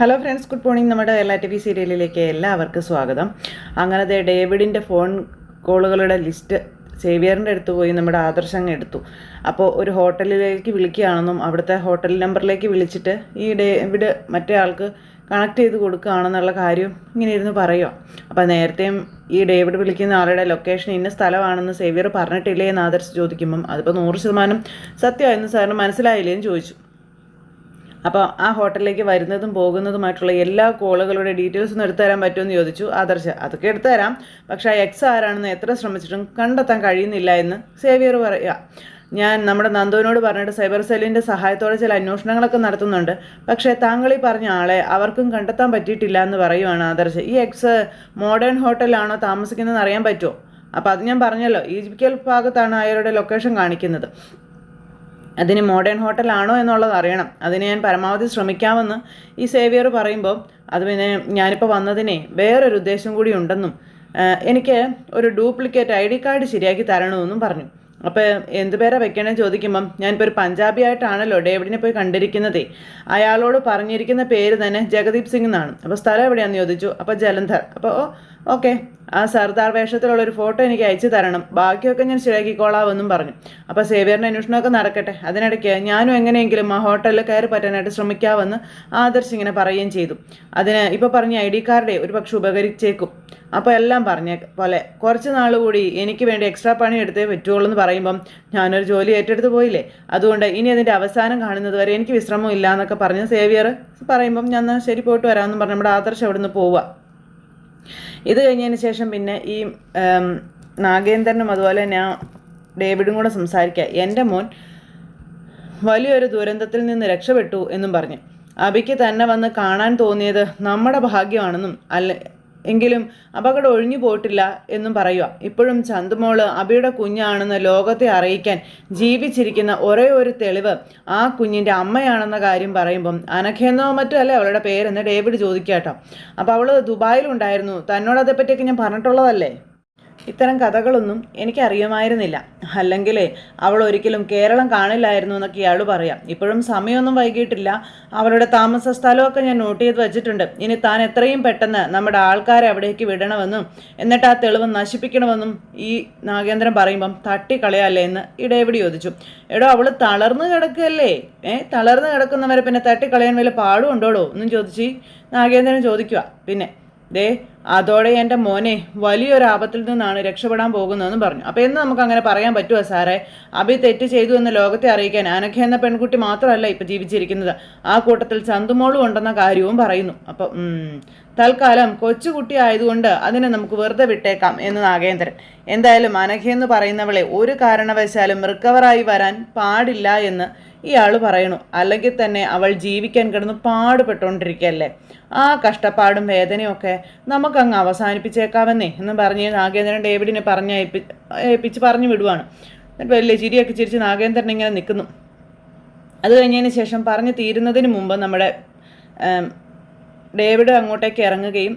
Hello friends, good morning. നമ്മുടെ LRTV സീരിയലിലേക്ക് എല്ലാവർക്കും സ്വാഗതം. അങ്ങനത്തെ ഡേവിഡിൻ്റെ ഫോൺ കോളുകളുടെ ലിസ്റ്റ് സേവിയറിൻ്റെ അടുത്ത് പോയി നമ്മുടെ ആദർശം എടുത്തു. അപ്പോൾ ഒരു ഹോട്ടലിലേക്ക് വിളിക്കുകയാണെന്നും അവിടുത്തെ ഹോട്ടൽ നമ്പറിലേക്ക് വിളിച്ചിട്ട് ഈ ഡേവിഡ് മറ്റേ ആൾക്ക് കണക്ട് ചെയ്ത് കൊടുക്കുകയാണെന്നുള്ള കാര്യം ഇങ്ങനെ ഇരുന്ന് പറയുക. അപ്പോൾ നേരത്തെയും ഈ ഡേവിഡ് വിളിക്കുന്ന ആളുടെ ലൊക്കേഷൻ ഇന്ന സ്ഥലമാണെന്ന് സേവിയർ പറഞ്ഞിട്ടില്ലേ എന്ന് ആദർശ് ചോദിക്കുമ്പം അതിപ്പോൾ 100% സത്യമായെന്ന് സാറിന് മനസ്സിലായില്ലേ എന്ന് ചോദിച്ചു. അപ്പോൾ ആ ഹോട്ടലിലേക്ക് വരുന്നതും പോകുന്നതുമായിട്ടുള്ള എല്ലാ കോളുകളുടെ ഡീറ്റെയിൽസ് ഒന്ന് എടുത്തു തരാൻ പറ്റുമെന്ന് ചോദിച്ചു ആദർശ്. അതൊക്കെ എടുത്തു തരാം, പക്ഷേ ആ എക്സ് ആരാണെന്ന് എത്ര ശ്രമിച്ചിട്ടും കണ്ടെത്താൻ കഴിയുന്നില്ല എന്ന് സേവിയർ പറയുക. ഞാൻ നമ്മുടെ നന്ദുവിനോട് പറഞ്ഞിട്ട് സൈബർ സെല്ലിൻ്റെ സഹായത്തോടെ ചില അന്വേഷണങ്ങളൊക്കെ നടത്തുന്നുണ്ട്, പക്ഷേ താങ്കൾ ഈ പറഞ്ഞ ആളെ അവർക്കും കണ്ടെത്താൻ പറ്റിയിട്ടില്ല എന്ന് പറയുവാണ് ആദർശ്. ഈ എക്സ് മോഡേൺ ഹോട്ടലിലാണോ താമസിക്കുന്നതെന്ന് അറിയാൻ പറ്റുമോ? അപ്പോൾ അത് ഞാൻ പറഞ്ഞല്ലോ, ഈജിപ്തിക്കൽ ഭാഗത്താണ് അയാളുടെ ലൊക്കേഷൻ കാണിക്കുന്നത്. അതിന് മോഡേൺ ഹോട്ടലാണോ എന്നുള്ളത് അറിയണം. അതിന് ഞാൻ പരമാവധി ശ്രമിക്കാമെന്ന് ഈ സേവിയർ പറയുമ്പോൾ അത് പിന്നെ ഞാനിപ്പോൾ വന്നതിനെ വേറൊരു ഉദ്ദേശം കൂടി ഉണ്ടെന്നും എനിക്ക് ഒരു ഡ്യൂപ്ലിക്കേറ്റ് ID കാർഡ് ശരിയാക്കി തരണമെന്നും പറഞ്ഞു. അപ്പോൾ എന്ത് പേരാ വെക്കണമെന്ന് ചോദിക്കുമ്പം ഞാനിപ്പോൾ ഒരു പഞ്ചാബി ആയിട്ടാണല്ലോ ഡേവിഡിനെ പോയി കണ്ടിരിക്കുന്നതേ, അയാളോട് പറഞ്ഞിരിക്കുന്ന പേര് തന്നെ ജഗദീപ് സിംഗ് എന്നാണ്. അപ്പോൾ സ്ഥലം എവിടെയാണെന്ന് ചോദിച്ചു. അപ്പോൾ ജലന്ധർ. അപ്പോൾ ഓക്കെ, ആ സർദാർ വേഷത്തിലുള്ളൊരു ഫോട്ടോ എനിക്ക് അയച്ചു തരണം, ബാക്കിയൊക്കെ ഞാൻ ശരിയാക്കിക്കോളാമെന്നും പറഞ്ഞു. അപ്പോൾ സേവിയറിൻ്റെ അന്വേഷണമൊക്കെ നടക്കട്ടെ, അതിനിടയ്ക്ക് ഞാനും എങ്ങനെയെങ്കിലും ആ ഹോട്ടലിൽ കയറി പറ്റാനായിട്ട് ശ്രമിക്കാമെന്ന് ആദർശ് ഇങ്ങനെ പറയുകയും ചെയ്തു. അതിന് ഇപ്പോൾ പറഞ്ഞ ID കാർഡേ ഒരു പക്ഷെ ഉപകരിച്ചേക്കും. അപ്പോൾ എല്ലാം പറഞ്ഞ പോലെ കുറച്ച് നാൾ കൂടി എനിക്ക് വേണ്ടി എക്സ്ട്രാ പണി എടുത്തേ പറ്റുള്ളൂ എന്ന് പറയുമ്പം ഞാനൊരു ജോലി ഏറ്റെടുത്ത് പോയില്ലേ, അതുകൊണ്ട് ഇനി അതിൻ്റെ അവസാനം കാണുന്നത് വരെ എനിക്ക് വിശ്രമം ഇല്ല എന്നൊക്കെ പറഞ്ഞ് സേവിയർ പറയുമ്പം ഞാൻ ശരി പോയിട്ട് വരാമെന്നും പറഞ്ഞ് നമ്മുടെ ആദർശ് അവിടെ നിന്ന് പോവുക. ഇത് കഴിഞ്ഞതിന് ശേഷം പിന്നെ ഈ നാഗേന്ദ്രനും അതുപോലെ ഞാൻ ഡേവിഡും കൂടെ സംസാരിക്കുക. എൻ്റെ മോൻ വലിയൊരു ദുരന്തത്തിൽ നിന്ന് രക്ഷപ്പെട്ടു എന്നും പറഞ്ഞ് അബിക്ക് തന്നെ വന്ന് കാണാൻ തോന്നിയത് നമ്മുടെ ഭാഗ്യമാണെന്നും എങ്കിലും അപകടം ഒഴിഞ്ഞു പോയിട്ടില്ല എന്നും പറയുക. ഇപ്പോഴും ചന്തുമോള് അബിയുടെ കുഞ്ഞാണെന്ന് ലോകത്തെ അറിയിക്കാൻ ജീവിച്ചിരിക്കുന്ന ഒരേ ഒരു തെളിവ് ആ കുഞ്ഞിൻ്റെ അമ്മയാണെന്ന കാര്യം പറയുമ്പം അനഘയെന്നോ മറ്റോ അല്ലേ അവളുടെ പേരെന്ന് ഡേവിഡ് ചോദിക്കാട്ടോ. അപ്പോൾ അവൾ ദുബായിലുണ്ടായിരുന്നു, തന്നോട് അതേപ്പറ്റിയൊക്കെ ഞാൻ പറഞ്ഞിട്ടുള്ളതല്ലേ. ഇത്തരം കഥകളൊന്നും എനിക്കറിയുമായിരുന്നില്ല, അല്ലെങ്കിലേ അവൾ ഒരിക്കലും കേരളം കാണില്ലായിരുന്നു എന്നൊക്കെ ഇയാൾ പറയാം. ഇപ്പോഴും സമയമൊന്നും വൈകിട്ടില്ല, അവളുടെ താമസ സ്ഥലമൊക്കെ ഞാൻ നോട്ട് ചെയ്ത് വെച്ചിട്ടുണ്ട്. ഇനി താൻ എത്രയും പെട്ടെന്ന് നമ്മുടെ ആൾക്കാരെ അവിടേക്ക് വിടണമെന്നും എന്നിട്ട് ആ തെളിവ് നശിപ്പിക്കണമെന്നും ഈ നാഗേന്ദ്രൻ പറയുമ്പം തട്ടിക്കളയല്ലേ എന്ന് ഈ ഡേവിഡ് ചോദിച്ചു. എടോ, അവൾ തളർന്നു കിടക്കുകയല്ലേ, തളർന്നു കിടക്കുന്നവരെ പിന്നെ തട്ടിക്കളയാൻ വല്ല പാടും ഉണ്ടോടോ എന്നും ചോദിച്ച് നാഗേന്ദ്രൻ ചോദിക്കുക. പിന്നെ അതോടെ എൻ്റെ മോനെ വലിയൊരു ആപത്തിൽ നിന്നാണ് രക്ഷപ്പെടാൻ പോകുന്നതെന്ന് പറഞ്ഞു. അപ്പോൾ എന്ന് നമുക്ക് അങ്ങനെ പറയാൻ പറ്റുമോ സാറേ? അബി തെറ്റ് ചെയ്തു എന്ന് ലോകത്തെ അറിയിക്കാൻ അനഘ എന്ന പെൺകുട്ടി മാത്രമല്ല ഇപ്പം ജീവിച്ചിരിക്കുന്നത്, ആ കൂട്ടത്തിൽ ചന്തുമോളും ഉണ്ടെന്ന കാര്യവും പറയുന്നു. അപ്പോൾ തൽക്കാലം കൊച്ചുകുട്ടി ആയതുകൊണ്ട് അതിനെ നമുക്ക് വെറുതെ വിട്ടേക്കാം എന്ന് നാഗേന്ദ്രൻ. എന്തായാലും അനഘയെന്ന് പറയുന്നവളെ ഒരു കാരണവശാലും റിക്കവറായി വരാൻ പാടില്ല എന്ന് ഇയാൾ പറയണു, അല്ലെങ്കിൽ തന്നെ അവൾ ജീവിക്കാൻ കിടന്ന് പാടുപെട്ടുകൊണ്ടിരിക്കുകയല്ലേ. ആ കഷ്ടപ്പാടും വേദനയൊക്കെ നമുക്കങ്ങ് അവസാനിപ്പിച്ചേക്കാമെന്നേ എന്ന് പറഞ്ഞ് നാഗേന്ദ്രൻ ഡേവിഡിനെ ഏൽപ്പിച്ച് പറഞ്ഞു വിടുവാണ്. വലിയ ചിരിയൊക്കെ ചിരിച്ച് നാഗേന്ദ്രൻ ഇങ്ങനെ നിൽക്കുന്നു. അത് കഴിഞ്ഞതിന് ശേഷം പറഞ്ഞു തീരുന്നതിന് മുമ്പ് നമ്മുടെ ഡേവിഡ് അങ്ങോട്ടേക്ക് ഇറങ്ങുകയും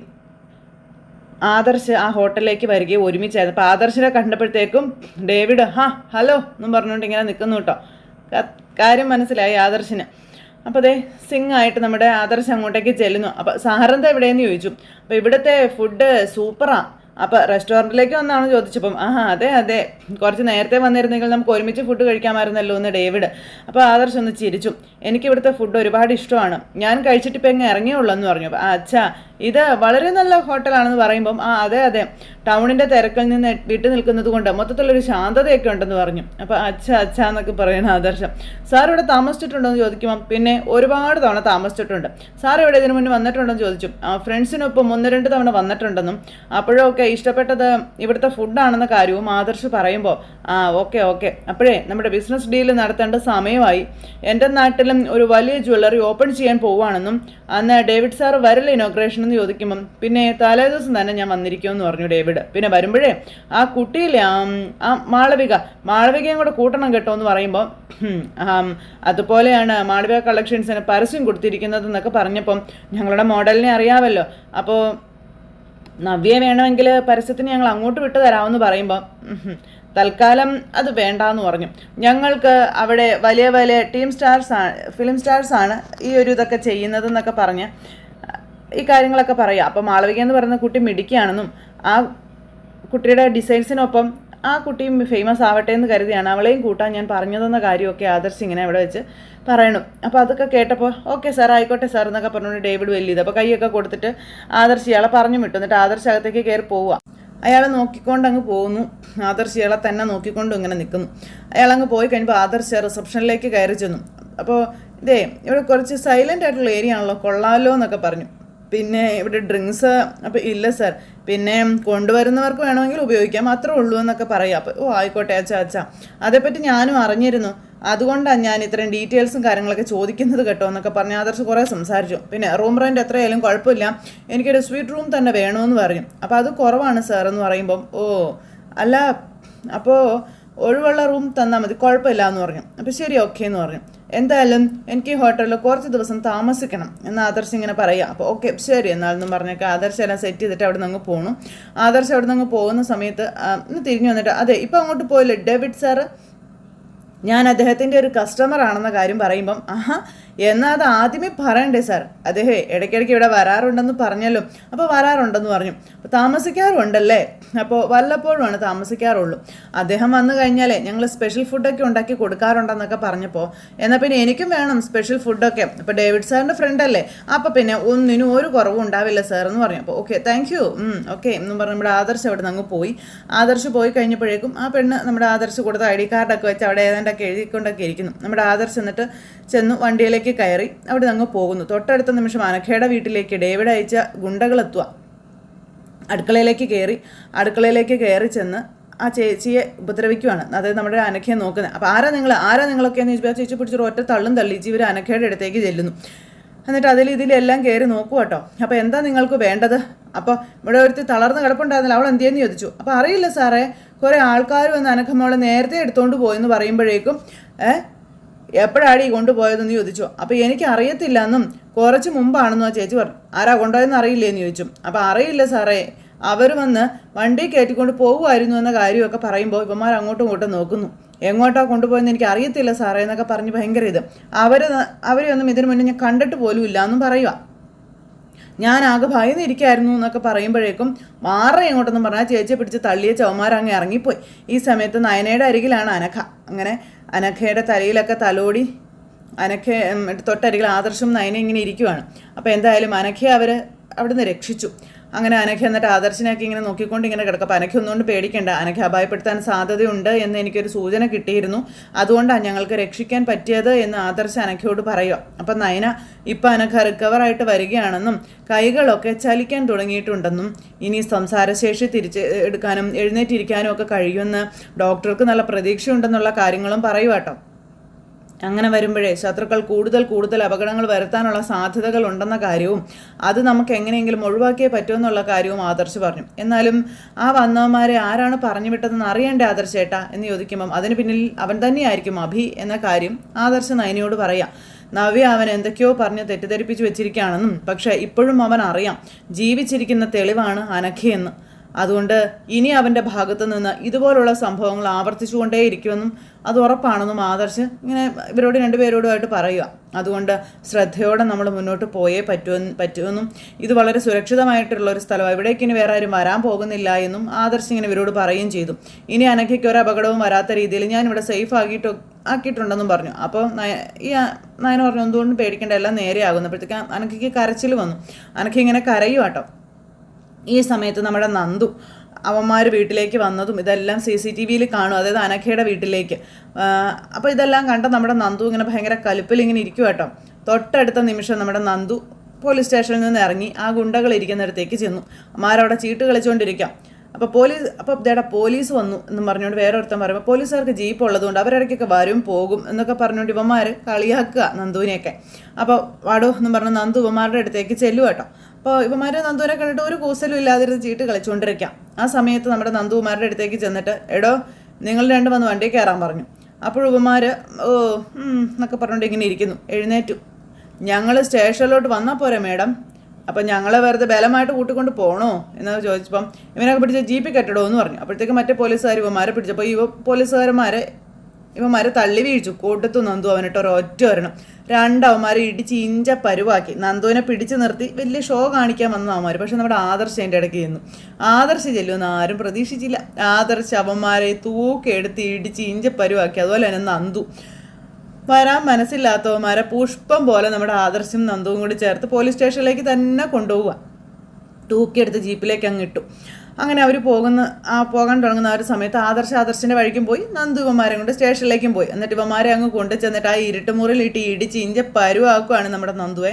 ആദർശ് ആ ഹോട്ടലിലേക്ക് വരികയും ഒരുമിച്ചായിരുന്നു. അപ്പോൾ ആദർശിനെ കണ്ടപ്പോഴത്തേക്കും ഡേവിഡ് ഹലോ എന്നും പറഞ്ഞുകൊണ്ട് ഇങ്ങനെ നിൽക്കുന്നു കേട്ടോ. കാര്യം മനസ്സിലായി ആദർശിന്. അപ്പോൾ സിംഗ് ആയിട്ട് നമ്മുടെ ആദർശ് അങ്ങോട്ടേക്ക് ചെല്ലുന്നു. അപ്പോൾ സാറെന്താ എവിടെയെന്ന് ചോദിച്ചു. അപ്പോൾ ഇവിടുത്തെ ഫുഡ് സൂപ്പറാണ്, അപ്പോൾ റെസ്റ്റോറൻറ്റിലേക്ക് വന്നാണെന്ന് ചോദിച്ചപ്പം അതെ കുറച്ച് നേരത്തെ വന്നിരുന്നെങ്കിൽ നമുക്ക് ഒരുമിച്ച് ഫുഡ് കഴിക്കാമായിരുന്നല്ലോ എന്ന് ഡേവിഡ്. അപ്പോൾ ആദർശ് ഒന്ന് ചിരിച്ചു. എനിക്കിവിടുത്തെ ഫുഡ് ഒരുപാട് ഇഷ്ടമാണ്, ഞാൻ കഴിച്ചിട്ട് ഇപ്പം എങ്ങനെ ഇറങ്ങിയുള്ളൂ എന്ന് പറഞ്ഞു. അപ്പോൾ അച്ഛാ ഇത് വളരെ നല്ല ഹോട്ടലാണെന്ന് പറയുമ്പം അതെ ടൗണിൻ്റെ തിരക്കിൽ നിന്ന് വിട്ടു നിൽക്കുന്നത് കൊണ്ട് മൊത്തത്തിലൊരു ശാന്തതയൊക്കെ ഉണ്ടെന്ന് പറഞ്ഞു. അപ്പോൾ അച്ഛ എന്നൊക്കെ പറയുന്ന ആദർശം. സാർ ഇവിടെ താമസിച്ചിട്ടുണ്ടോ എന്ന് ചോദിക്കുമ്പം പിന്നെ ഒരുപാട് തവണ താമസിച്ചിട്ടുണ്ട്. സാർ ഇവിടെ ഇതിനു മുന്നേ വന്നിട്ടുണ്ടെന്ന് ചോദിച്ചു. ഫ്രണ്ട്സിനൊപ്പം 1-2 തവണ വന്നിട്ടുണ്ടെന്നും അപ്പോഴൊക്കെ ഇഷ്ടപ്പെട്ടത് ഇവിടുത്തെ ഫുഡാണെന്ന കാര്യവും ആദർശ് പറയുമ്പോൾ ഓക്കെ അപ്പോഴേ നമ്മുടെ ബിസിനസ് ഡീൽ നടത്തേണ്ട സമയമായി. എൻ്റെ നാട്ടിലും ഒരു വലിയ ജ്വല്ലറി ഓപ്പൺ ചെയ്യാൻ പോവുകയാണെന്നും അന്ന് ഡേവിഡ് സാർ വരല്ലേ ഇനോഗ്രേഷൻ എന്ന് ചോദിക്കുമ്പം പിന്നെ തലേദിവസം തന്നെ ഞാൻ വന്നിരിക്കുമെന്ന് പറഞ്ഞു ഡേവിഡ്. പിന്നെ വരുമ്പോഴേ ആ കുട്ടിയില്ലേ ആ മാളവികയും കൂടെ കൂട്ടണം കേട്ടോ എന്ന് പറയുമ്പോൾ അതുപോലെയാണ് മാളവിക കളക്ഷൻസിന് പരസ്യം കൊടുത്തിരിക്കുന്നത് എന്നൊക്കെ പറഞ്ഞപ്പം ഞങ്ങളുടെ മോഡലിനെ അറിയാമല്ലോ, അപ്പോൾ നവ്യെ വേണമെങ്കിൽ പരസ്യത്തിന് ഞങ്ങൾ അങ്ങോട്ട് വിട്ടു തരാമെന്ന് പറയുമ്പോൾ തൽക്കാലം അത് വേണ്ടാന്ന് പറഞ്ഞു. ഞങ്ങൾക്ക് അവിടെ വലിയ വലിയ ഫിലിം സ്റ്റാർസാണ് ഈ ഒരു ഇതൊക്കെ ചെയ്യുന്നതെന്നൊക്കെ പറഞ്ഞ് ഈ കാര്യങ്ങളൊക്കെ പറയുക. അപ്പോൾ മാളവിക എന്ന് പറയുന്ന കുട്ടി മിടിക്കുകയാണെന്നും ആ കുട്ടിയുടെ ഡിസൈൻസിനൊപ്പം ആ കുട്ടിയും ഫേമസ് ആവട്ടെ എന്ന് കരുതിയാണ് അവളെയും കൂട്ടാൻ ഞാൻ പറഞ്ഞതെന്ന കാര്യമൊക്കെ ആദർശ് ഇങ്ങനെ അവിടെ വെച്ച് പറയണം. അപ്പോൾ അതൊക്കെ കേട്ടപ്പോൾ ഓക്കെ സാർ ആയിക്കോട്ടെ സാർ എന്നൊക്കെ പറഞ്ഞുകൊണ്ട് ഡേവിഡ് വലിയത് അപ്പോൾ കൈയൊക്കെ കൊടുത്തിട്ട് ആദർശ് ഇയാളെ പറഞ്ഞു വിട്ടു. എന്നിട്ട് ആദർശ് അകത്തേക്ക് കയറി പോവുക. അയാളെ നോക്കിക്കൊണ്ട് അങ്ങ് പോകുന്നു. ആദർശ് ഇയാളെ തന്നെ നോക്കിക്കൊണ്ട് ഇങ്ങനെ നിൽക്കുന്നു. അയാളങ്ങ് പോയി കഴിയുമ്പോൾ ആദർശ് റിസപ്ഷനിലേക്ക് കയറി ചെന്നു. അപ്പോൾ ഇതേ ഇവിടെ കുറച്ച് സൈലൻ്റ് ആയിട്ടുള്ള ഏരിയ ആണല്ലോ, കൊള്ളാമല്ലോ എന്നൊക്കെ പറഞ്ഞു. പിന്നെ ഇവിടെ ഡ്രിങ്ക്സ് അപ്പോൾ ഇല്ല സാർ, പിന്നെ കൊണ്ടുവരുന്നവർക്ക് വേണമെങ്കിൽ ഉപയോഗിക്കാം, അത്രേ ഉള്ളൂ എന്നൊക്കെ പറയാം. അപ്പോൾ ഓ ആയിക്കോട്ടെ അച്ഛാ അതേപ്പറ്റി ഞാനും അറിഞ്ഞിരുന്നു, അതുകൊണ്ടാണ് ഞാൻ ഇത്രയും ഡീറ്റെയിൽസും കാര്യങ്ങളൊക്കെ ചോദിക്കുന്നത് കേട്ടോ എന്നൊക്കെ പറഞ്ഞ് ആദർശ് കുറേ സംസാരിച്ചു. പിന്നെ റൂം റെൻ്റ് എത്രയായാലും കുഴപ്പമില്ല, എനിക്കൊരു സ്വീറ്റ് റൂം തന്നെ വേണമെന്ന് പറഞ്ഞു. അപ്പോൾ അത് കുറവാണ് സാർ എന്ന് പറയുമ്പം ഓ അല്ല അപ്പോൾ ഒഴിവുള്ള റൂം തന്നാൽ മതി, കുഴപ്പമില്ല എന്ന് പറഞ്ഞു. അപ്പോൾ ശരി ഓക്കെ എന്ന് പറഞ്ഞു. എന്തായാലും എനിക്ക് ഈ ഹോട്ടലിൽ കുറച്ച് ദിവസം താമസിക്കണം എന്ന് ആദർശ് ഇങ്ങനെ പറയുക. അപ്പോൾ ഓക്കെ ശരി എന്നാലെന്നും പറഞ്ഞൊക്കെ ആദർശ് എല്ലാം സെറ്റ് ചെയ്തിട്ട് അവിടെ നിന്ന് അങ്ങ് പോകണം. ആദർശ് അവിടെ നിന്ന് അങ്ങ് പോകുന്ന സമയത്ത് തിരിഞ്ഞു വന്നിട്ട് അതെ ഇപ്പോൾ അങ്ങോട്ട് പോയില്ലേ ഡേവിഡ് സാറ്, ഞാൻ അദ്ദേഹത്തിൻ്റെ ഒരു കസ്റ്റമർ ആണെന്ന കാര്യം പറയുമ്പം ആഹാ എന്നാൽ അത് ആദ്യമേ പറയണ്ടേ സാർ, അദ്ദേഹം ഇടയ്ക്കിടയ്ക്ക് ഇവിടെ വരാറുണ്ടെന്ന് പറഞ്ഞല്ലോ. അപ്പോൾ വരാറുണ്ടെന്ന് പറഞ്ഞു. അപ്പോൾ താമസിക്കാറുണ്ടല്ലേ, അപ്പോൾ വല്ലപ്പോഴുമാണ് താമസിക്കാറുള്ളൂ. അദ്ദേഹം വന്നു കഴിഞ്ഞാലേ ഞങ്ങൾ സ്പെഷ്യൽ ഫുഡൊക്കെ ഉണ്ടാക്കി കൊടുക്കാറുണ്ടെന്നൊക്കെ പറഞ്ഞപ്പോൾ എന്നാൽ പിന്നെ എനിക്കും വേണം സ്പെഷ്യൽ ഫുഡൊക്കെ. അപ്പോൾ ഡേവിഡ് സാറിൻ്റെ ഫ്രണ്ടല്ലേ, അപ്പോൾ പിന്നെ ഒന്നിനും ഒരു കുറവും ഉണ്ടാവില്ല സാർ എന്ന് പറഞ്ഞു. അപ്പോൾ ഓക്കെ താങ്ക് യു ഓക്കെ എന്നും പറഞ്ഞ് നമ്മുടെ ആദർശ് അവിടെ നിന്ന് അങ്ങ് പോയി. ആദർശ് പോയി കഴിഞ്ഞപ്പോഴേക്കും ആ പെണ്ണ് നമ്മുടെ ആദർശ് കൊടുത്ത ID കാർഡൊക്കെ വെച്ച് അവിടെ ഏതാണ്ടൊക്കെ എഴുതിക്കൊണ്ടൊക്കെ ഇരിക്കുന്നു. നമ്മുടെ ആദർശ് എന്നിട്ട് ചെന്നു വണ്ടിയിലേക്ക് കയറി അവിടെ നിന്ന് അങ്ങ് പോകുന്നു. തൊട്ടടുത്ത നിമിഷം അനഘയുടെ വീട്ടിലേക്ക് ഡേവിഡ് അയച്ച ഗുണ്ടകളെത്തുക. അടുക്കളയിലേക്ക് കയറി ചെന്ന് ആ ചേച്ചിയെ ഉപദ്രവിക്കുവാണ്. അതായത് നമ്മുടെ അനഘയെ നോക്കുന്നത്. അപ്പോൾ ആരാ നിങ്ങളൊക്കെ എന്ന് ചോദിച്ചാൽ ചേച്ചി പിടിച്ചൊരു ഒറ്റ തള്ളും തള്ളിച്ച് ഇവർ അനഘയുടെ അടുത്തേക്ക് ചെല്ലുന്നു. എന്നിട്ട് ഇതിലെല്ലാം കയറി നോക്കുക കേട്ടോ. അപ്പോൾ എന്താ നിങ്ങൾക്ക് വേണ്ടത്? അപ്പോൾ ഇവിടെ ഒരുത്തി തളർന്ന് കിടപ്പുണ്ടായിരുന്നില്ല, അവൾ എന്തിയെന്ന് ചോദിച്ചു. അപ്പോൾ അറിയില്ല സാറേ, കുറേ ആൾക്കാർ വന്ന് അനഘമ്മളെ നേരത്തെ എടുത്തുകൊണ്ട് പോയെന്ന് പറയുമ്പോഴേക്കും എപ്പോഴാണ് ഈ കൊണ്ടുപോയതെന്ന് ചോദിച്ചു. അപ്പോൾ എനിക്ക് അറിയത്തില്ല എന്നും കുറച്ച് മുമ്പാണെന്നും ആ ചേച്ചി പറഞ്ഞു. ആരാ കൊണ്ടുപോയെന്ന് അറിയില്ലേന്ന് ചോദിച്ചു. അപ്പോൾ അറിയില്ല സാറേ, അവർ വന്ന് വണ്ടി കയറ്റിക്കൊണ്ട് പോകുമായിരുന്നു എന്ന കാര്യമൊക്കെ പറയുമ്പോൾ ഇവന്മാർ അങ്ങോട്ടും ഇങ്ങോട്ടും നോക്കുന്നു. എങ്ങോട്ടാ കൊണ്ടുപോയെന്ന് എനിക്ക് അറിയത്തില്ല സാറേ എന്നൊക്കെ പറഞ്ഞ് ഭയങ്കര ഇത്. അവരെയൊന്നും ഇതിനു മുന്നേ ഞാൻ കണ്ടിട്ട് പോലും ഇല്ല എന്നും പറയുക. ഞാൻ ആകെ ഭയന്നിരിക്കായിരുന്നു എന്നൊക്കെ പറയുമ്പോഴേക്കും മാറ എങ്ങോട്ടെന്നും പറഞ്ഞാൽ ചേച്ചിയെ പിടിച്ച് തള്ളിയ ചവന്മാരങ്ങ് ഇറങ്ങിപ്പോയി. ഈ സമയത്ത് നയനയുടെ അരികിലാണ് അനഘ. അങ്ങനെ അനഘയുടെ തലയിലൊക്കെ തലോടി അനഘ തൊട്ടരികിൽ ആദർശം നയന ഇങ്ങനെ ഇരിക്കുവാണ്. അപ്പോൾ എന്തായാലും അനഘയെ അവർ അവിടുന്ന് രക്ഷിച്ചു. അങ്ങനെ അനഘ എന്നിട്ട് ആദർശിനെയൊക്കെ ഇങ്ങനെ നോക്കിക്കൊണ്ട് ഇങ്ങനെ കിടക്കും. അപ്പോൾ അനഘ ഒന്നുകൊണ്ട് പേടിക്കേണ്ട, അനഘ അപായപ്പെടുത്താൻ സാധ്യതയുണ്ട് എന്ന് എനിക്കൊരു സൂചന കിട്ടിയിരുന്നു, അതുകൊണ്ടാണ് ഞങ്ങൾക്ക് രക്ഷിക്കാൻ പറ്റിയത് എന്ന് ആദർശ് അനഘയോട് പറയുക. അപ്പം നയന ഇപ്പം അനഘ റിക്കവറായിട്ട് വരികയാണെന്നും കൈകളൊക്കെ ചലിക്കാൻ തുടങ്ങിയിട്ടുണ്ടെന്നും ഇനി സംസാരശേഷി എടുക്കാനും എഴുന്നേറ്റിരിക്കാനും ഒക്കെ കഴിയുമെന്ന് ഡോക്ടർക്ക് നല്ല പ്രതീക്ഷയുണ്ടെന്നുള്ള കാര്യങ്ങളും പറയുക കേട്ടോ. അങ്ങനെ വരുമ്പോഴേ ശത്രുക്കൾ കൂടുതൽ അപകടങ്ങൾ വരുത്താനുള്ള സാധ്യതകൾ ഉണ്ടെന്ന കാര്യവും അത് നമുക്ക് എങ്ങനെയെങ്കിലും ഒഴിവാക്കിയേ പറ്റുമെന്നുള്ള കാര്യവും ആദർശ് പറഞ്ഞു. എന്നാലും ആ വന്നവന്മാരെ ആരാണ് പറഞ്ഞു വിട്ടതെന്ന് അറിയണ്ടേ ആദർശേട്ടാ എന്ന് ചോദിക്കുമ്പം അതിന് പിന്നിൽ അവൻ തന്നെയായിരിക്കും അഭി എന്ന കാര്യം ആദർശ് നയനയോട് പറയാം. നവ്യ അവൻ എന്തൊക്കെയോ പറഞ്ഞ് തെറ്റിദ്ധരിപ്പിച്ച് വെച്ചിരിക്കുകയാണെന്നും പക്ഷേ ഇപ്പോഴും അവൻ അറിയാം ജീവിച്ചിരിക്കുന്ന തെളിവാണ് അനഘയെന്ന്. അതുകൊണ്ട് ഇനി അവൻ്റെ ഭാഗത്തു നിന്ന് ഇതുപോലുള്ള സംഭവങ്ങൾ ആവർത്തിച്ചുകൊണ്ടേയിരിക്കുമെന്നും അത് ഉറപ്പാണെന്നും ആദർശ് ഇങ്ങനെ ഇവരോട് രണ്ടുപേരോടുമായിട്ട് പറയുക. അതുകൊണ്ട് ശ്രദ്ധയോടെ നമ്മൾ മുന്നോട്ട് പോയേ പറ്റുമെന്നും ഇത് വളരെ സുരക്ഷിതമായിട്ടുള്ള ഒരു സ്ഥലമാണ്, ഇവിടേക്ക് ഇനി വേറെ ആരും വരാൻ പോകുന്നില്ല എന്നും ആദർശ് ഇങ്ങനെ ഇവരോട് പറയുകയും ചെയ്തു. ഇനി അനഘയ്ക്ക് ഒരു അപകടവും വരാത്ത രീതിയിൽ ഞാനിവിടെ സേഫ് ആക്കിയിട്ടുണ്ടെന്നും പറഞ്ഞു. അപ്പോൾ ഈ നയന പറഞ്ഞു എന്തുകൊണ്ടും പേടിക്കേണ്ട, എല്ലാം നേരെയാകുന്നപ്പോഴത്തേക്ക് അനഘയ്ക്ക് കരച്ചിൽ വന്നു. അനഘ ഇങ്ങനെ കരയും കേട്ടോ. ഈ സമയത്ത് നമ്മുടെ നന്ദു അവന്മാർ വീട്ടിലേക്ക് വന്നതും ഇതെല്ലാം CCTVയിൽ കാണും, അതായത് അനഘയുടെ വീട്ടിലേക്ക്. അപ്പോൾ ഇതെല്ലാം കണ്ട നമ്മുടെ നന്ദു ഇങ്ങനെ ഭയങ്കര കലിപ്പിൽ ഇങ്ങനെ ഇരിക്കും കേട്ടോ. തൊട്ടടുത്ത നിമിഷം നമ്മുടെ നന്ദു പോലീസ് സ്റ്റേഷനിൽ നിന്ന് ഇറങ്ങി ആ ഗുണ്ടകൾ ഇരിക്കുന്നിടത്തേക്ക് ചെന്നു. അമ്മാരവിടെ ചീട്ട് കളിച്ചുകൊണ്ടിരിക്കാം. അപ്പോൾ പോലീസ് വന്നു എന്നും പറഞ്ഞുകൊണ്ട് വേറെ ഒരുത്തൻ പറയുമ്പോൾ പോലീസുകാർക്ക് ജീപ്പ് ഉള്ളതുകൊണ്ട് അവരിടയ്ക്കൊക്കെ വരും പോകും എന്നൊക്കെ പറഞ്ഞുകൊണ്ട് ഇവന്മാർ കളിയാക്കുക നന്ദുവിനെയൊക്കെ. അപ്പോൾ വാടോ എന്നും പറഞ്ഞ് നന്ദു ഇവന്മാരുടെ അടുത്തേക്ക് ചെല്ലും കേട്ടോ. അപ്പോൾ ഇവന്മാർ നന്ദുവിനെ കണ്ടിട്ട് ഒരു കൂസലും ഇല്ലാതിരുന്ന് ചീട്ട് കളിച്ചുകൊണ്ടിരിക്കാം. ആ സമയത്ത് നമ്മുടെ നന്ദുമാരുടെ അടുത്തേക്ക് ചെന്നിട്ട് എടോ നിങ്ങൾ രണ്ടും വന്ന് വണ്ടി കയറാൻ പറഞ്ഞു. അപ്പോൾ ഇവന്മാർ എന്നൊക്കെ പറഞ്ഞുകൊണ്ട് ഇങ്ങനെ ഇരിക്കുന്നു. എഴുന്നേറ്റു. ഞങ്ങൾ സ്റ്റേഷനിലോട്ട് വന്നാൽ പോരെ മേഡം, അപ്പം ഞങ്ങളെ വെറുതെ ബലമായിട്ട് കൂട്ടിക്കൊണ്ട് പോകണോ എന്ന് ചോദിച്ചപ്പം ഇവനൊക്കെ പിടിച്ച് ജീപ്പിൽ കെട്ടിടോ എന്ന് പറഞ്ഞു. അപ്പോഴത്തേക്ക് മറ്റേ പോലീസുകാർ ഇവന്മാരെ പിടിച്ചപ്പോൾ പോലീസുകാരന്മാരെ തള്ളി വീഴ്ചു. കൂട്ടത്തു നന്ദു അവനിട്ട് ഒരൊറ്റ വരണം. രണ്ടവന്മാരെ ഇടിച്ച് ഇഞ്ച പരുവാക്കി. നന്ദുവിനെ പിടിച്ചു നിർത്തി വലിയ ഷോ കാണിക്കാൻ വന്ന അവന്മാർ. പക്ഷെ നമ്മുടെ ആദർശ് അതിൻ്റെ ഇടയ്ക്ക് ചെന്നു. ആദർശ് ചെല്ലുമെന്ന് ആരും പ്രതീക്ഷിച്ചില്ല. ആദർശ് അവന്മാരെ തൂക്കെടുത്ത് ഇടിച്ച് ഇഞ്ച പരുവാക്കി. അതുപോലെ തന്നെ നന്ദു വരാൻ മനസ്സില്ലാത്തവന്മാരെ പുഷ്പം പോലെ നമ്മുടെ ആദർശും നന്ദുവും കൂടി ചേർത്ത് പോലീസ് സ്റ്റേഷനിലേക്ക് തന്നെ കൊണ്ടുപോവുക. തൂക്കിയെടുത്ത് ജീപ്പിലേക്ക് അങ്ങ് ഇട്ടു. അങ്ങനെ അവർ പോകാൻ തുടങ്ങുന്ന ആ ഒരു സമയത്ത് ആദർശിൻ്റെ വഴിക്കും പോയി, നന്ദു ഇവന്മാരെ കൊണ്ട് സ്റ്റേഷനിലേക്കും പോയി. എന്നിട്ട് ഇവന്മാരെ അങ്ങ് കൊണ്ടു ചെന്നിട്ട് ആ ഇരുട്ടുമുറിയിലിട്ട് ഇടിച്ച് ഇഞ്ച പരുവാക്കുകയാണ് നമ്മുടെ നന്ദുവെ.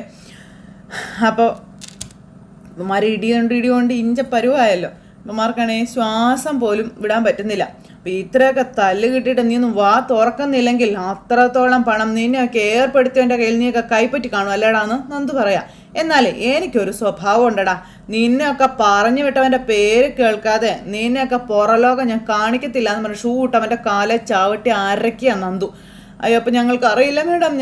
അപ്പോൾ ഇവന്മാരെ ഇടികൊണ്ട് ഇഞ്ച പരുവായല്ലോ. ഇവന്മാർക്കാണെങ്കിൽ ശ്വാസം പോലും വിടാൻ പറ്റുന്നില്ല. അപ്പം ഇത്രയൊക്കെ തല്ല് കിട്ടിയിട്ട് നീ ഒന്നും വാ തുറക്കുന്നില്ലെങ്കിൽ അത്രത്തോളം പണം നിന്നെയൊക്കെ ഏർപ്പെടുത്തിയവൻ്റെ കയ്യിൽ നീയൊക്കെ കൈപ്പറ്റി കാണും അല്ലേടാന്ന് നന്ദു പറയാം. എന്നാലേ എനിക്കൊരു സ്വഭാവം ഉണ്ടടാ, നിന്നെയൊക്കെ പറഞ്ഞു വിട്ടവൻ്റെ പേര് കേൾക്കാതെ നിന്നെയൊക്കെ പുറലോകം ഞാൻ കാണിക്കത്തില്ല എന്ന് പറഞ്ഞ് ഷൂ ഇട്ടവൻ്റെ കാലെ ചവിട്ടി അരയ്ക്കുക നന്ദു. അയ്യോ അപ്പം ഞങ്ങൾക്കറിയില്ല മേഡം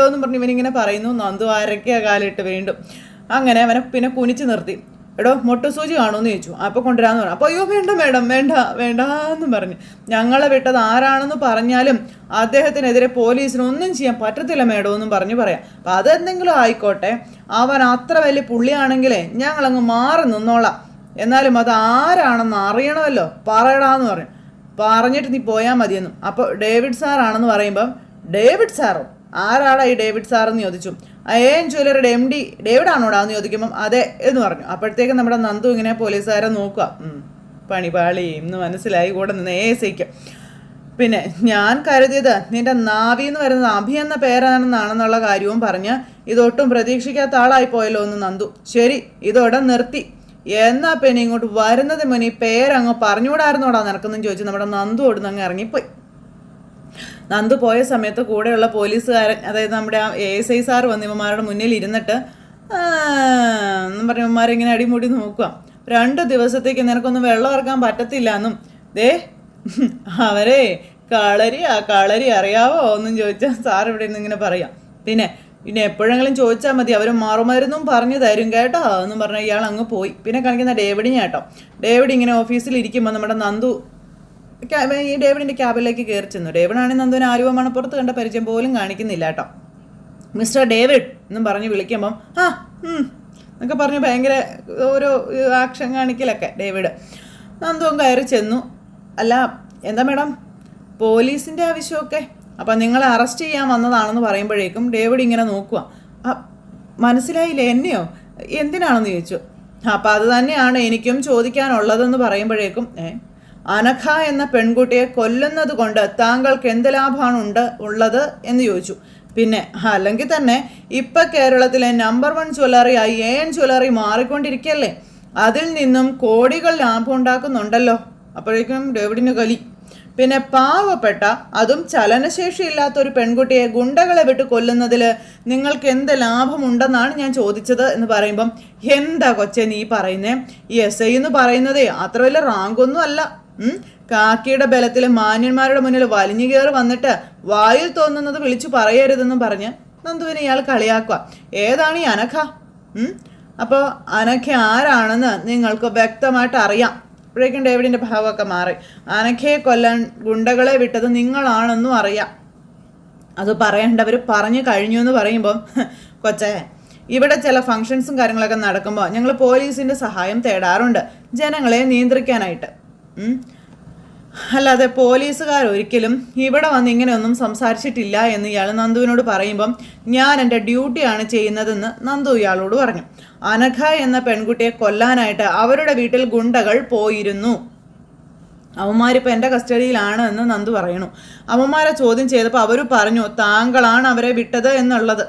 എന്ന് പറഞ്ഞ് ഇവനിങ്ങനെ പറയുന്നു. നന്ദു അരയ്ക്കുക കാലിട്ട് വീണ്ടും. അങ്ങനെ അവനെ പിന്നെ കുനിച്ച് നിർത്തി. എടോ മൊട്ടുസൂചി കാണുമെന്ന് ചോദിച്ചു. അപ്പോൾ കൊണ്ടുവരാമെന്ന് പറഞ്ഞു. അപ്പോൾ അയ്യോ വേണ്ട മേഡം വേണ്ടെന്ന് പറഞ്ഞു. ഞങ്ങളെ വിട്ടത് ആരാണെന്ന് പറഞ്ഞാലും അദ്ദേഹത്തിനെതിരെ പോലീസിന് ഒന്നും ചെയ്യാൻ പറ്റത്തില്ല മേഡം എന്നും പറയാം. അപ്പം അതെന്തെങ്കിലും ആയിക്കോട്ടെ, അവൻ അത്ര വലിയ പുള്ളിയാണെങ്കിലേ ഞങ്ങളങ്ങ് മാറി നിന്നോളാം. എന്നാലും അത് ആരാണെന്ന് അറിയണമല്ലോ, പറയടാന്ന് പറഞ്ഞു. പറഞ്ഞിട്ട് നീ പോയാൽ മതിയെന്നും. അപ്പോൾ ഡേവിഡ് സാറാണെന്ന് പറയുമ്പം ഡേവിഡ് സാറോ, ആരാടാ ഈ ഡേവിഡ് സാറെന്ന് ചോദിച്ചു. AN ജ്വല്ലറിയുടെ MD ഡേവിഡ് ആണോടാന്ന് ചോദിക്കുമ്പം അതെ എന്ന് പറഞ്ഞു. അപ്പോഴത്തേക്കും നമ്മുടെ നന്ദു ഇങ്ങനെ പോലീസുകാരെ നോക്കുക. പണിപാളി എന്ന് മനസ്സിലായി കൂടെ നിന്ന് ASIക്ക്. പിന്നെ ഞാൻ കരുതിയത് നിന്റെ നാവിന്ന് വരുന്നത് അഭി എന്ന പേരാണെന്നാണെന്നുള്ള കാര്യവും പറഞ്ഞ് ഇതൊട്ടും പ്രതീക്ഷിക്കാത്ത ആളായി പോയല്ലോ എന്ന് നന്ദു. ശരി, ഇതോടെ നിർത്തി. എന്നാ പിന്നെ ഇങ്ങോട്ട് വരുന്നത് മുന്നേ ഈ പേരങ്ങ് പറഞ്ഞുകൂടായിരുന്നോടാ നിനക്കെന്നും ചോദിച്ചു നമ്മുടെ നന്ദു ഓടുന്ന് അങ്ങ് ഇറങ്ങിപ്പോയി. നന്ദു പോയ സമയത്ത് കൂടെയുള്ള പോലീസുകാരൻ, അതായത് നമ്മുടെ ASI സാർ വന്ന് ഇവന്മാരുടെ മുന്നിൽ ഇരുന്നിട്ട് എന്നും പറഞ്ഞ് ഇവന്മാരെ ഇങ്ങനെ അടിമുടി നോക്കുക. 2 ദിവസത്തേക്ക് നിനക്കൊന്നും വെള്ളം ഇറക്കാൻ പറ്റത്തില്ല എന്നും. ദേ അവരെ കളരി അറിയാവോ എന്നും ചോദിച്ചാൽ സാർ ഇവിടെ നിന്ന് ഇങ്ങനെ പറയാം. പിന്നെ എപ്പോഴെങ്കിലും ചോദിച്ചാൽ മതി, അവർ മറുമരുന്നും പറഞ്ഞു തരും കേട്ടോ എന്നും പറഞ്ഞാൽ ഇയാൾ അങ്ങ് പോയി. പിന്നെ കാണിക്കുന്ന ഡേവിഡിനെ കേട്ടോ. ഡേവിഡ് ഇങ്ങനെ ഓഫീസിൽ ഇരിക്കുമ്പോൾ നമ്മുടെ നന്ദു ഈ ഡേവിഡിൻ്റെ ക്യാബിലേക്ക് കയറി ചെന്നു. ഡേവിഡാണെങ്കിൽ നന്ദുവിന് ആലുവ മണപ്പുറത്ത് കണ്ട പരിചയം പോലും കാണിക്കുന്നില്ല കേട്ടോ. മിസ്റ്റർ ഡേവിഡ് എന്നും പറഞ്ഞ് വിളിക്കുമ്പം എന്നൊക്കെ പറഞ്ഞ് ഭയങ്കര ഓരോ ആക്ഷൻ കാണിക്കലൊക്കെ ഡേവിഡ്. നന്ദുവും കയറി ചെന്നു. അല്ല എന്താ മേഡം പോലീസിൻ്റെ ആവശ്യമൊക്കെ? അപ്പം നിങ്ങളെ അറസ്റ്റ് ചെയ്യാൻ വന്നതാണെന്ന് പറയുമ്പോഴേക്കും ഡേവിഡ് ഇങ്ങനെ നോക്കുക. മനസ്സിലായില്ലേ എന്നെയോ? എന്തിനാണെന്ന് ചോദിച്ചു. അപ്പം അത് തന്നെയാണ് എനിക്കും ചോദിക്കാനുള്ളതെന്ന് പറയുമ്പോഴേക്കും അനഘ എന്ന പെൺകുട്ടിയെ കൊല്ലുന്നത് കൊണ്ട് താങ്കൾക്ക് എന്ത് ലാഭമാണ് ഉള്ളത് എന്ന് ചോദിച്ചു. പിന്നെ അല്ലെങ്കിൽ തന്നെ ഇപ്പം കേരളത്തിലെ നമ്പർ 1 ജ്വല്ലറിയായി AN ജ്വല്ലറി മാറിക്കൊണ്ടിരിക്കുകയല്ലേ, അതിൽ നിന്നും കോടികൾ ലാഭം ഉണ്ടാക്കുന്നുണ്ടല്ലോ. അപ്പോഴേക്കും ഡേവിഡിന് കലി. പിന്നെ പാവപ്പെട്ട അതും ചലനശേഷിയില്ലാത്തൊരു പെൺകുട്ടിയെ ഗുണ്ടകളെ വിട്ട് കൊല്ലുന്നതിൽ നിങ്ങൾക്ക് എന്ത് ലാഭമുണ്ടെന്നാണ് ഞാൻ ചോദിച്ചത് എന്ന് പറയുമ്പം എന്താ കൊച്ചെ നീ പറയുന്നേ, ഈ SI എന്ന് പറയുന്നതേ അത്ര വലിയ റാങ്കൊന്നും അല്ല. കാക്കിയുടെ ബലത്തിൽ മാന്യന്മാരുടെ മുന്നിൽ വലിഞ്ഞു കയറി വന്നിട്ട് വായിൽ തോന്നുന്നത് വിളിച്ചു പറയരുതെന്നും പറഞ്ഞ് നന്ദുവിനെ ഇയാൾ കളിയാക്കുക. ഏതാണ് ഈ അനഘ? അപ്പോൾ അനഘ ആരാണെന്ന് നിങ്ങൾക്ക് വ്യക്തമായിട്ട് അറിയാം. അപ്പോഴേക്കും ഡേവിഡിൻ്റെ ഭാവമൊക്കെ മാറി. അനഘയെ കൊല്ലാൻ ഗുണ്ടകളെ വിട്ടത് നിങ്ങളാണെന്നും അറിയാം. അത് പറയേണ്ടവർ പറഞ്ഞു കഴിഞ്ഞു എന്ന് പറയുമ്പം കൊച്ചേ ഇവിടെ ചില ഫങ്ഷൻസും കാര്യങ്ങളൊക്കെ നടക്കുമ്പോൾ ഞങ്ങൾ പോലീസിൻ്റെ സഹായം തേടാറുണ്ട് ജനങ്ങളെ നിയന്ത്രിക്കാനായിട്ട്. അല്ലാതെ പോലീസുകാരൊരിക്കലും ഇവിടെ വന്ന് ഇങ്ങനെയൊന്നും സംസാരിച്ചിട്ടില്ല എന്ന് ഇയാൾ നന്ദുവിനോട് പറയുമ്പം ഞാൻ എൻ്റെ ഡ്യൂട്ടിയാണ് ചെയ്യുന്നതെന്ന് നന്ദു ഇയാളോട് പറഞ്ഞു. അനഘ എന്ന പെൺകുട്ടിയെ കൊല്ലാനായിട്ട് അവരുടെ വീട്ടിൽ ഗുണ്ടകൾ പോയിരുന്നു. അവന്മാരിപ്പോൾ എൻ്റെ കസ്റ്റഡിയിലാണ് എന്ന് നന്ദു പറയണു. അവന്മാരെ ചോദ്യം ചെയ്തപ്പോൾ അവർ പറഞ്ഞു താങ്കളാണ് അവരെ വിട്ടത് എന്നുള്ളത്.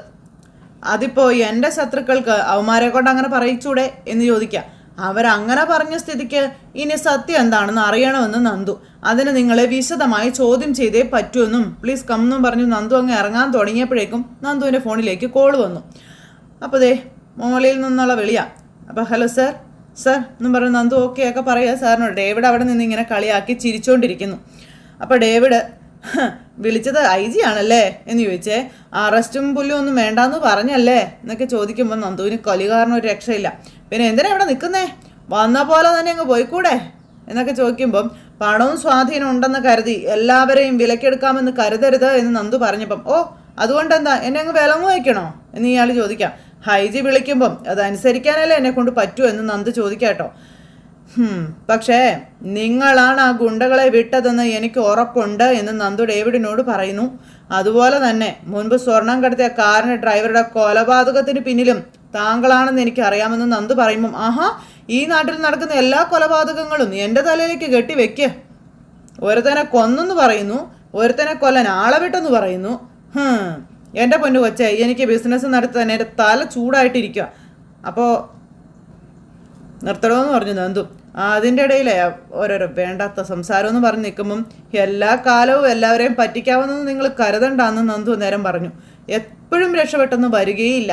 അതിപ്പോൾ എൻ്റെ ശത്രുക്കൾക്ക് അവന്മാരെ കൊണ്ട് അങ്ങനെ പറയിച്ചൂടെ എന്ന് ചോദിക്കാം. അവരങ്ങനെ പറഞ്ഞ സ്ഥിതിക്ക് ഇനി സത്യം എന്താണെന്ന് അറിയണമെന്ന് നന്ദു. അതിന് നിങ്ങളെ വിശദമായി ചോദ്യം ചെയ്തേ പറ്റുമെന്നും പ്ലീസ് കം എന്നും പറഞ്ഞു നന്ദു അങ്ങ് ഇറങ്ങാൻ തുടങ്ങിയപ്പോഴേക്കും നന്ദുവിൻ്റെ ഫോണിലേക്ക് കോൾ വന്നു. അപ്പോൾ ദേ മോളിൽ നിന്നുള്ള വിളിയാ. അപ്പോൾ ഹലോ സർ എന്നും പറഞ്ഞു നന്ദു ഓക്കെ ഒക്കെ പറയുക സാറിനോട്. ഡേവിഡ് അവിടെ നിന്ന് ഇങ്ങനെ കളിയാക്കി ചിരിച്ചുകൊണ്ടിരിക്കുന്നു. അപ്പോൾ ഡേവിഡ് വിളിച്ചത് IG ആണല്ലേ എന്ന് ചോദിച്ചേ. അറസ്റ്റും പുല്ലും ഒന്നും വേണ്ടാന്ന് പറഞ്ഞല്ലേ എന്നൊക്കെ ചോദിക്കുമ്പോൾ നന്ദുവിന് കലി കാരണം ഒരു രക്ഷയില്ല. പിന്നെ എന്തിനാ ഇവിടെ നിൽക്കുന്നേ, വന്ന പോലെ തന്നെ അങ്ങ് പോയിക്കൂടെ എന്നൊക്കെ ചോദിക്കുമ്പം പണവും സ്വാധീനം ഉണ്ടെന്ന് കരുതി എല്ലാവരെയും വിലക്കെടുക്കാമെന്ന് കരുതരുത് എന്ന് നന്ദു പറഞ്ഞപ്പം അതുകൊണ്ട് എന്താ എന്നെ അങ്ങ് വിലങ്ങ് വയ്ക്കണോ എന്ന് ഇയാൾ ചോദിക്കാം. ഹൈജി വിളിക്കുമ്പം അതനുസരിക്കാനല്ലേ എന്നെ കൊണ്ട് പറ്റുമോ എന്ന് നന്ദു ചോദിക്കാട്ടോ. പക്ഷേ നിങ്ങളാണ് ആ ഗുണ്ടകളെ വിട്ടതെന്ന് എനിക്ക് ഉറപ്പുണ്ട് എന്ന് നന്ദു ഡേവിഡിനോട് പറയുന്നു. അതുപോലെ തന്നെ മുൻപ് സ്വർണം കടത്തിയ കാറിന്റെ ഡ്രൈവറുടെ കൊലപാതകത്തിന് പിന്നിലും താങ്കളാണെന്ന് എനിക്ക് അറിയാമെന്ന് നന്ദു പറയുമ്പം, ആഹാ, ഈ നാട്ടിൽ നടക്കുന്ന എല്ലാ കൊലപാതകങ്ങളും എൻ്റെ തലയിലേക്ക് കെട്ടിവെക്ക്. ഒരുത്തനെ കൊന്നെന്ന് പറയുന്നു, ഒരുത്തനെ കൊല്ലാൻ ആളെ വിട്ടെന്ന് പറയുന്നു. എൻ്റെ പൊന്നു കൊച്ചേ, എനിക്ക് ബിസിനസ് നടത്തി തന്നെ എൻ്റെ തല ചൂടായിട്ടിരിക്കുക. അപ്പോൾ നിർത്തണമെന്ന് പറഞ്ഞു നന്ദു. അതിൻ്റെ ഇടയിലെ ഓരോരോ വേണ്ടാത്ത സംസാരം എന്ന് പറഞ്ഞ് നിൽക്കുമ്പം എല്ലാ കാലവും എല്ലാവരെയും പറ്റിക്കാവുന്നത് നിങ്ങൾ കരുതണ്ടെന്ന് നന്ദു നേരം പറഞ്ഞു. എപ്പോഴും രക്ഷപ്പെട്ടൊന്നും വരികയില്ല,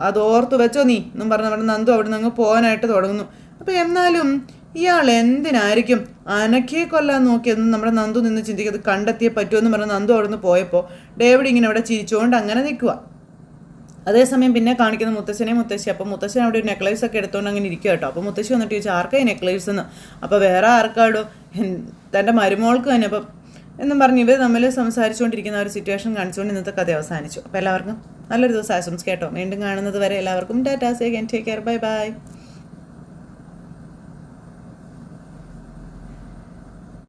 അത് ഓർത്തു വെച്ചോ നീ എന്നും പറഞ്ഞ് നന്ദു അവിടെ നിന്ന് പോകാനായിട്ട് തുടങ്ങുന്നു. അപ്പോൾ എന്നാലും ഇയാൾ എന്തിനായിരിക്കും അനക്കയെ കൊല്ലാൻ നോക്കിയെന്ന് നമ്മുടെ നന്ദു നിന്ന് ചിന്തിക്കുന്നത് കണ്ടെത്തിയേ പറ്റുമെന്ന് പറഞ്ഞ് നന്ദു അവിടെ നിന്ന് പോയപ്പോൾ ഡേവിഡ് ഇങ്ങനെ അവിടെ ചിരിച്ചുകൊണ്ട് അങ്ങനെ നിൽക്കുക. അതേസമയം പിന്നെ കാണിക്കുന്ന മുത്തശ്ശനെയും മുത്തശ്ശി. അപ്പോൾ മുത്തശ്ശൻ അവിടെ ഒരു നെക്ലേസ് ഒക്കെ എടുത്തുകൊണ്ട് അങ്ങനെ ഇരിക്കുക കേട്ടോ. അപ്പോൾ മുത്തശ്ശി വന്നിട്ട് ചോദിച്ചാൽ ആർക്കാ ഈ നെക്ലേസ് എന്ന്. അപ്പോൾ വേറെ ആർക്കാടോ, തൻ്റെ മരുമോൾക്ക് തന്നെ. അപ്പം എന്നും പറഞ്ഞ് ഇവർ തമ്മിൽ സംസാരിച്ചുകൊണ്ടിരിക്കുന്ന ഒരു സിറ്റുവേഷൻ കാണിച്ചുകൊണ്ട് ഇന്നത്തെ കഥ അവസാനിച്ചു. അപ്പോൾ എല്ലാവർക്കും നല്ലൊരു ദിവസം ആശംസിക്കാം കേട്ടോ. വീണ്ടും കാണുന്നത് വരെ എല്ലാവർക്കും Tata, say again, take care, bye bye.